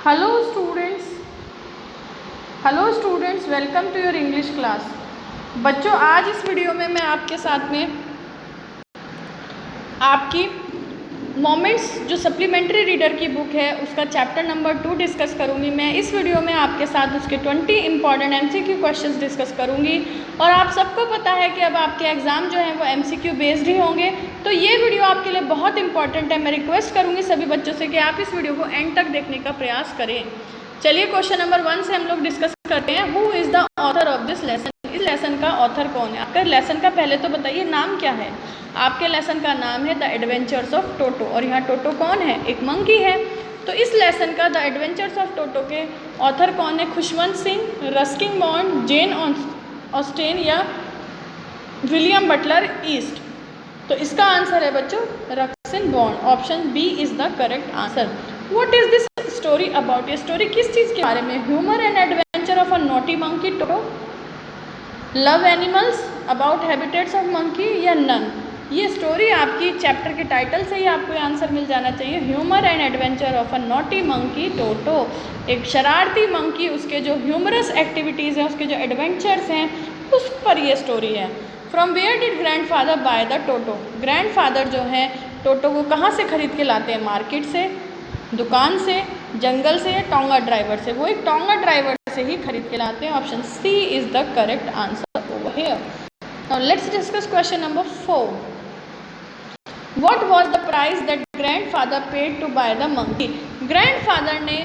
Hello students, welcome to your English class. बच्चों, आज इस वीडियो में मैं आपके साथ में आपकी मोमेंट्स जो सप्लीमेंट्री रीडर की बुक है उसका चैप्टर नंबर 2 डिस्कस करूंगी। मैं इस वीडियो में आपके साथ उसके 20 इंपॉर्टेंट MCQ क्वेश्चंस डिस्कस करूंगी। और आप सबको पता है कि अब आपके एग्ज़ाम जो हैं वो MCQ बेस्ड ही होंगे, तो ये वीडियो आपके लिए बहुत इंपॉर्टेंट है। मैं रिक्वेस्ट करूँगी सभी बच्चों से कि आप इस वीडियो को एंड तक देखने का प्रयास करें। चलिए क्वेश्चन नंबर 1 से हम लोग डिस्कस करते हैं। Who is the author of this lesson? इस लेसन का ऑथर कौन है? आपका लेसन का पहले तो बताइए नाम क्या है। आपके लेसन का नाम है द एडवेंचर्स ऑफ टोटो, और यहाँ टोटो कौन है? एक मंकी है। तो इस लेसन का द एडवेंचर्स ऑफ टोटो के ऑथर कौन है? Khushwant Singh, Ruskin Bond, Jane Austen या विलियम बटलर ईस्ट। तो इसका आंसर है बच्चों Ruskin Bond. Option B is the correct answer. What is this story about? ये स्टोरी किस चीज़ के बारे में? Humour and adventure of a naughty monkey Toto, love animals, about habitats of monkey या नन? ये स्टोरी आपकी चैप्टर के टाइटल से ही आपको आंसर मिल जाना चाहिए। Humour and adventure of a naughty monkey Toto, एक शरारती मंकी, उसके जो ह्यूमरस एक्टिविटीज़ हैं, उसके जो एडवेंचर्स हैं, उस पर ये स्टोरी है। From where did grandfather buy the Toto? Grandfather जो है टोटो को कहाँ से खरीद के लाते हैं? मार्केट से, दुकान से, जंगल से या टोंगा ड्राइवर से? वो एक टोंगा ड्राइवर से ही खरीद के लाते हैं। Option C is the correct answer over here. Now let's discuss question number 4। What was the price that grandfather paid to buy the monkey? Grandfather ने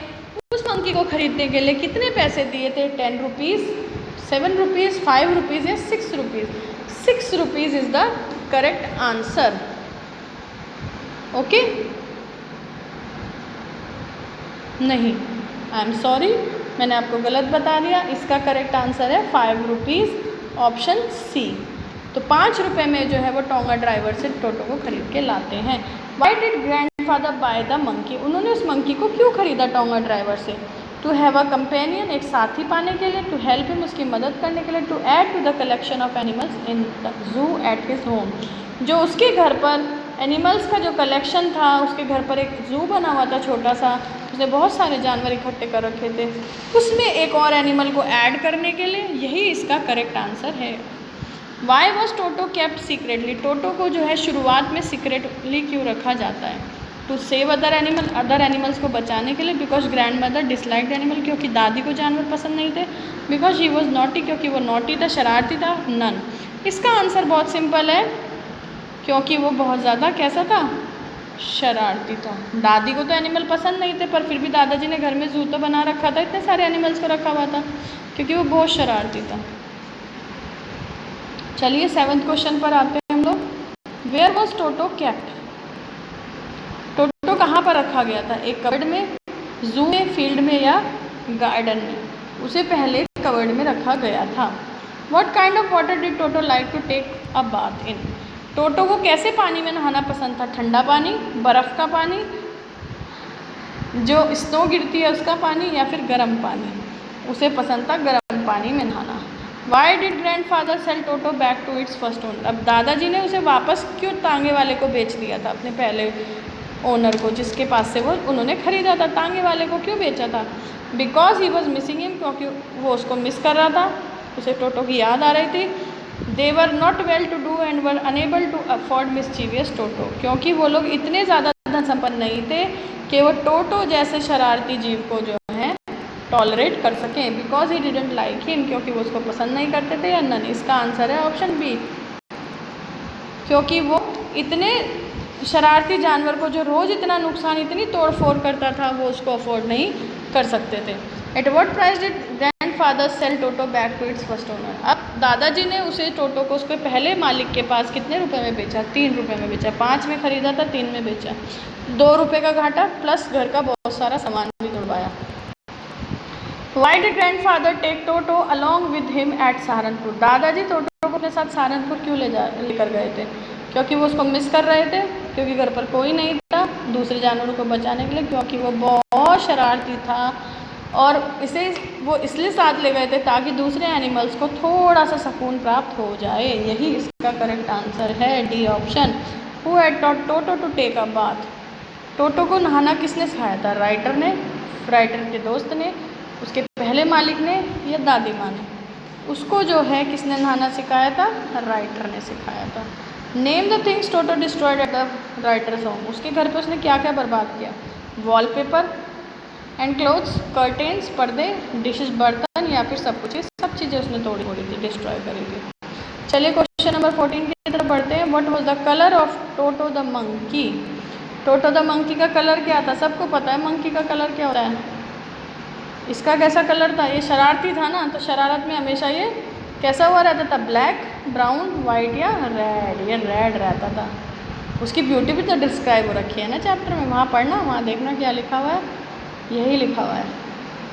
उस मंकी को खरीदने के लिए कितने पैसे दिए थे? 10 रुपीज़, 7 रुपीज़, 5 रुपीज़ या 6 rupees? 6 rupees is the correct answer. Okay, नहीं, आई एम सॉरी, मैंने आपको गलत बता दिया। इसका करेक्ट आंसर है 5 रुपीज़, ऑप्शन सी। तो 5 रुपये में जो है वो टोंगा ड्राइवर से टोटो को खरीद के लाते हैं। Y did grandfather buy the monkey? उन्होंने उस मंकी को क्यों खरीदा टोंगा ड्राइवर से? टू हैव अ कंपेनियन, एक साथी पाने के लिए, टू हेल्प हिम, उसकी मदद करने के लिए, to add to the collection of animals in the zoo at his home. जो उसके घर पर एनिमल्स का जो कलेक्शन था, उसके घर पर एक जू बना हुआ था छोटा सा, उसने बहुत सारे जानवर इकट्ठे कर रखे थे, उसमें एक और एनिमल को ऐड करने के लिए, यही इसका करेक्ट आंसर है। Why was Toto kept secretly? Toto को जो है शुरुआत में सीक्रेटली क्यों रखा जाता है? टू सेव अदर एनिमल्स को बचाने के लिए, because grand mother disliked animal, क्योंकि दादी को जानवर पसंद नहीं थे, बिकॉज ही वॉज नॉटी, क्योंकि वो नॉटी था, शरारती था, नन। इसका आंसर बहुत सिंपल है, क्योंकि वो बहुत ज़्यादा कैसा था? शरारती था। दादी को तो एनिमल पसंद नहीं थे, पर फिर भी दादाजी ने घर में जू तो बना रखा था, इतने सारे एनिमल्स को रखा हुआ था, क्योंकि वो बहुत शरारती था। चलिए 7th क्वेश्चन पर आते हैं हम लोग। Where was Toto kept? Toto कहाँ पर रखा गया था? एक कबर्ड में, जू में, फील्ड में या गार्डन में? उसे पहले कबर्ड में रखा गया था। What kind of water did Toto like to take a bath in? Toto को कैसे पानी में नहाना पसंद था? ठंडा पानी, बर्फ़ का पानी, जो स्नो गिरती है उसका पानी, या फिर गर्म पानी? उसे पसंद था गर्म पानी में नहाना। Why did grandfather sell Toto back to its first owner? अब दादाजी ने उसे वापस क्यों तांगे वाले को बेच दिया था, अपने पहले ओनर को, जिसके पास से वो उन्होंने ख़रीदा था? तांगे वाले को क्यों बेचा था? Because he was missing him, क्योंकि वो उसको मिस कर रहा था, उसे टोटो की याद आ रही थी। They were not well to do and were unable to afford mischievous Toto, क्योंकि वो लोग इतने ज़्यादा धन संपन्न नहीं थे कि वो टोटो जैसे शरारती जीव को जो है टॉलरेट कर सकें। Because he didn't like him, क्योंकि वो उसको पसंद नहीं करते थे, या नन? इसका आंसर है ऑप्शन बी, क्योंकि वो इतने शरारती जानवर को जो रोज़ इतना नुकसान, इतनी तोड़ फोड़ करता था, वो उसको अफोर्ड नहीं कर सकते थे। At what price did grandfather sell Toto back to its first owner? अब दादाजी ने उसे टोटो को उसके पहले मालिक के पास कितने रुपए में बेचा? 3 रुपये में बेचा। 5 में ख़रीदा था, 3 में बेचा। 2 रुपये का घाटा, प्लस घर का बहुत सारा सामान भी तोड़वाया। Why did grandfather take Toto along with him at Saharanpur? दादाजी टोटो को अपने साथ सहारनपुर क्यों लेकर गए थे? क्योंकि वो उसको मिस कर रहे थे, क्योंकि घर पर कोई नहीं था, दूसरे जानवरों को बचाने के लिए, क्योंकि वो बहुत शरारती था, और इसे वो इसलिए साथ ले गए थे ताकि दूसरे एनिमल्स को थोड़ा सा सुकून प्राप्त हो जाए। यही इसका करेक्ट आंसर है, D option. Who had taught Toto to take a bath? Toto को नहाना किसने सिखाया था? राइटर ने, राइटर के दोस्त ने, उसके पहले मालिक ने या दादी माँ ने? उसको जो है किसने नहाना सिखाया था? राइटर ने सिखाया था। Name the things toto destroyed at the writers home. उसके घर पे उसने क्या क्या बर्बाद किया? वॉलपेपर एंड क्लोथ्स, कर्टेन्स, पर्दे, डिशेस, बर्तन, या फिर सब कुछ? ये सब चीज़ें उसने तोड़ी थी, डिस्ट्रॉय करी थी। चलिए क्वेश्चन नंबर 14 की तरफ बढ़ते हैं। What was the colour of Toto the monkey? Toto the monkey का कलर क्या था? सबको पता है मंकी का कलर क्या होता है। इसका कैसा कलर था? ये शरारती था ना, तो शरारत में हमेशा ये कैसा हुआ रहता था? ब्लैक, ब्राउन, वाइट या रेड। ये रेड रहता था। उसकी ब्यूटी भी तो डिस्क्राइब हो रखी है ना चैप्टर में, वहाँ पढ़ना, वहाँ देखना क्या लिखा हुआ है, यही लिखा हुआ है।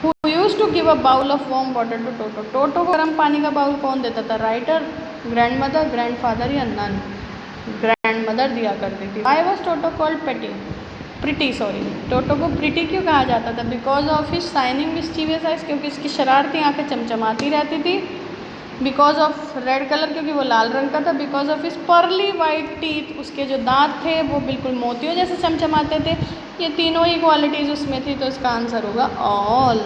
Who used to give a bowl of warm water to Toto? टोटो को गर्म पानी का बाउल कौन देता था? राइटर, ग्रैंडमदर, ग्रैंडफादर या नन? ग्रैंडमदर दिया करती थी। Why was Toto called pretty? Pretty, sorry. Toto को प्रिटी क्यों कहा जाता था? Because of his shining mischievous eyes, क्योंकि इसकी शरारती आंखें चमचमाती रहती थी। बिकॉज ऑफ रेड कलर, क्योंकि वो लाल रंग का था। Because of his pearly white teeth, उसके जो दांत थे वो बिल्कुल मोतियों जैसे चमचमाते थे। ये तीनों ही क्वालिटीज़ उसमें थी, तो इसका आंसर होगा ऑल।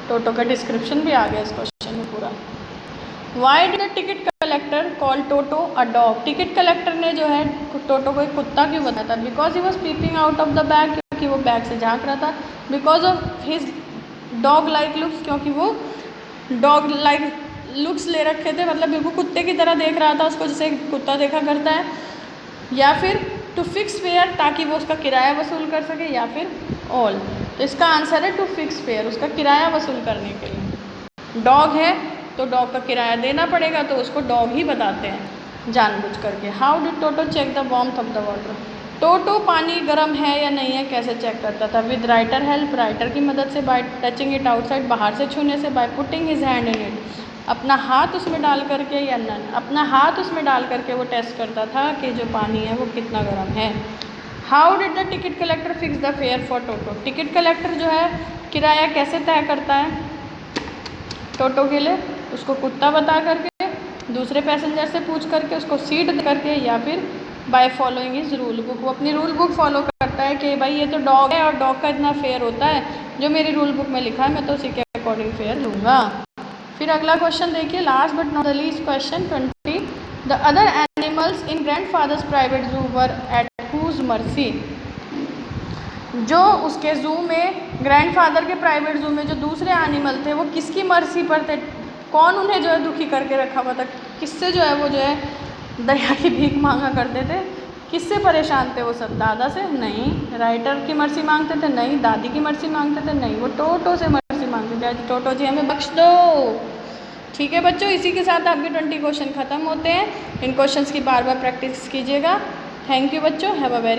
टोटो का डिस्क्रिप्शन भी आ गया इस क्वेश्चन में पूरा। Why did the ticket collector call toto a dog? Ticket collector ने जो है टोटो को एक कुत्ता क्यों बताया था? Because he was peeping out of the bag, क्योंकि वो बैग से झांक रहा था। Because of his dog like looks, क्योंकि वो डॉग लाइक लुक्स ले रखे थे, मतलब बिल्कुल कुत्ते की तरह देख रहा था उसको, जैसे कुत्ता देखा करता है। या फिर टू फिक्स फेयर, ताकि वो उसका किराया वसूल कर सके। या फिर ऑल। तो इसका आंसर है टू फिक्स फेयर, उसका किराया वसूल करने के लिए। डॉग है तो डॉग का किराया देना पड़ेगा, तो उसको डॉग ही बताते हैं जानबूझ करके। How did Toto check the warmth of the water? Toto पानी गर्म है या नहीं है कैसे चेक करता था? विद राइटर हेल्प, राइटर की मदद से। बाय टचिंग इट आउटसाइड, बाहर से छूने से। By putting his hand in it, अपना हाथ उसमें डाल करके। या नन, अपना हाथ उसमें डाल करके वो टेस्ट करता था कि जो पानी है वो कितना गर्म है। How did the ticket collector fix the fair for Toto? Ticket collector जो है किराया कैसे तय करता है टोटो के लिए? उसको कुत्ता बता करके, दूसरे पैसेंजर से पूछ करके, उसको सीट दे करके, या फिर by following his rule book. वो अपनी रूल बुक फॉलो करता है कि भाई ये तो डॉग है और डॉग का इतना फेयर होता है, जो मेरी रूल बुक में लिखा है मैं तो उसी के अकॉर्डिंग फेयर लूँगा। फिर अगला क्वेश्चन देखिए, last but not the least, question 20। The other animals in grandfathers private जू वर एट हुज मर्सी? जो उसके ज़ू में, ग्रैंडफादर के प्राइवेट ज़ू में जो दूसरे एनिमल थे वो किसकी मर्सी पर थे? कौन उन्हें जो है दुखी करके रखा हुआ था? किससे जो है वो जो है दया की भीख मांगा करते थे? किससे परेशान थे वो सब? दादा से? नहीं। राइटर की मर्सी मांगते थे? नहीं। दादी की मर्सी मांगते थे? नहीं। वो टोटो से मर्सी मांगते थे, आज टोटो जी हमें बख्श दो। ठीक है बच्चों, इसी के साथ आपके 20 क्वेश्चन ख़त्म होते हैं। इन क्वेश्चंस की बार बार प्रैक्टिस कीजिएगा। थैंक यू बच्चों, हैव अ वेरी